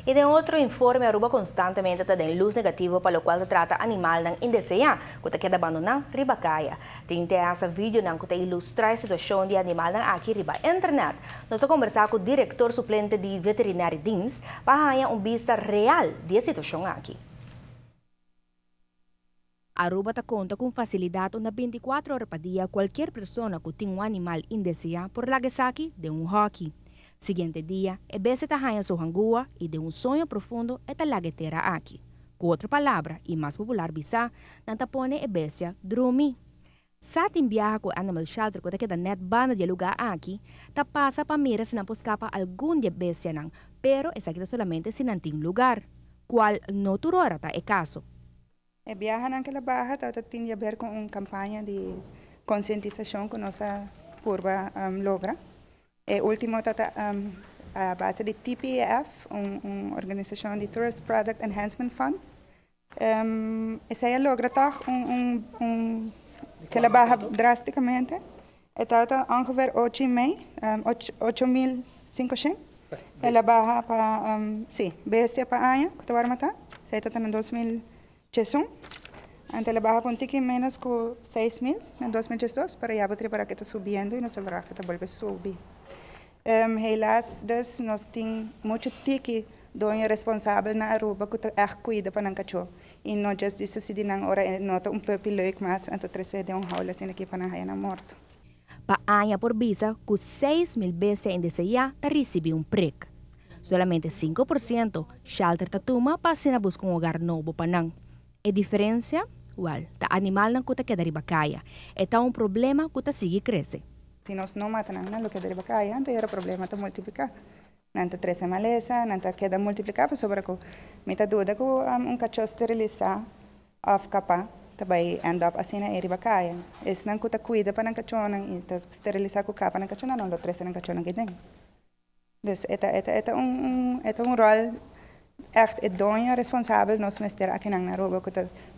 E de outro informe, Aruba constantemente tem luz negativa para o qual trata animal não indesejável, que queda abandonado riba caia. Tem essa vídeo não que ilustra a situação de animal não aqui riba internet. Nós vamos conversar com o diretor suplente de Veterinário Dienst para ganhar vista real da situação aqui. Aruba conta com facilidade onde 24 horas por dia qualquer pessoa que tem um animal indesejável por lagesaki de hockey. Siguiente dia, a besta está sua rangua e de sonho profundo é lagetera aqui. Com outra palavra, e mais popular bisa, não pone a bestia dormir. Sa viaja com animal shelter que queda net banda de lugar aqui, ta passa para mirar se não pode escapar algum de bestia não, pero essa aqui solamente se não tem lugar. Qual não turora ta é caso. E viaja naquela barra, tem a ver com uma campanha de conscientização que nossa curva logra. E último a base de TPF, uma organização de Tourist Product Enhancement Fund. Essa logra toch que ela barra drasticamente. Está ongeveer 8.500. Ela barra para, bestia para ano, que está matar. Essa está em 2018. Então ela barra para um tique menos que 6.000 em 2022, para já para que está subindo e nossa barra está voltando a subir. Helaas, dus nós temos muito tique dono responsável na Aruba que cuida para não cachorro. E não just decide na hora nota pouco leuk mas anto trece de haula assim aqui para não na morto. Pa anya por visa, que 6.000 bestias indesejadas recebem prek. Solamente 5% shelter tatuma para se buscar lugar novo para não. A diferença, ta animal não que queda riba caia. É problema que sigue crescer. Se nós não matamos nada, o que deve cair, então era problema de multiplicar. Não tem 13 maleza, não tem queda multiplicar, para sobre que me está dúvida que cachorro esterilizar, off capa, também end up assim na eriba caia. Esse não que cuida para não cachorro, não esterilizar com capa não cachorro, não, o 13 não cachorro que tem. Então, é rol echt é dono responsável nós mestre aqui na Aruba que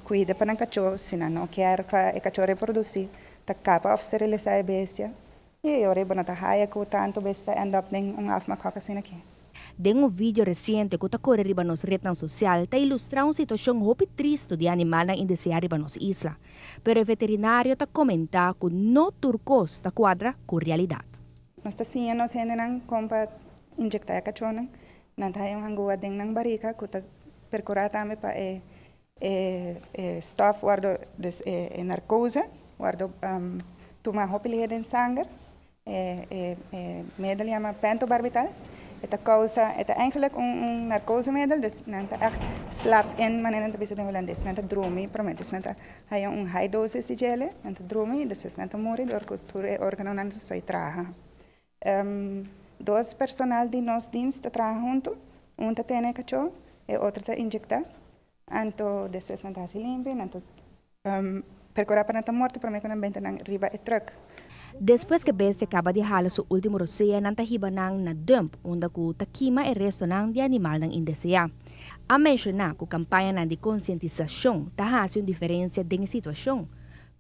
cuida para não cachorro, se não quer para o cachorro reproduzir, tá capa off esterilizar a bestia. E eu rebo na tahaya ko tanto besta end up ning afmacaca assim aqui. De vídeo recente que corre riba nos redes sociais, ta ilustra uma situação muito triste de animal na indesejável riba nos isla. Pero o veterinário ta comenta que não turcos ta quadra com realidade. Nós ta sim nós ainda não compra injectar a cachorro, não ta yung hangua ding nang barika que ta percurar também para stuff guardo narcose, guardo toma hopilidade em sangue. Middel chama pentobarbital. Het causa, het eigenlijk een narcosemiddel, dus nanta echt slap in, maar nanta bisa de Hollandes, nanta dromi, prometes nanta hay een high dosis de gele, nanta dromi, dus is nanta mori door cultura órgano nanta soy traja. Dos personal de nos dienst trabajan junto, un ta tiene cacho, e otro ta inyecta, anto después nanta se limpia, nanta percora para nanta morte, para mí que nanta nang riba e truck. Depois que a bestia acaba de ralar seu último roceia, não hiba na dump, onde o taquima e resto de animal não indesejável. A mencionar que a campanha de conscientização está fazendo diferença na situação,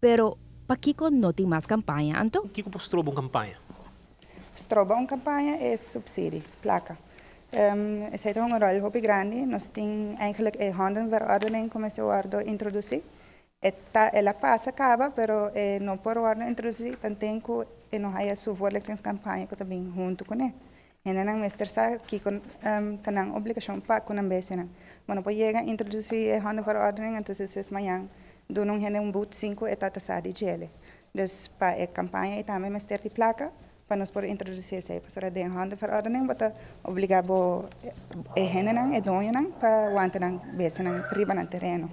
pero para que não tem mais campanha, então? O que postroba uma campanha? Stroba uma campanha é subsídio, placa. Esse é um rol muito grande, nós temos eigenlijk a handelverordening como se guardo introduzir. Ela passa acaba, pero não por ordem introduzir, tanto que não há sua campanha que também junto com ele. Ainda não mestre sabe que tem obrigação para com a besta não. Mas não pode chegar introduzir a handa para ordem, então se fez manhã, do não há boot 5 etapa de gele. Então para a campanha e também mestre de placa para nós poder introduzir essa pessoa de handa para ordem, bota obrigado a henda não, dono não para o ante não besta não riba no terreno.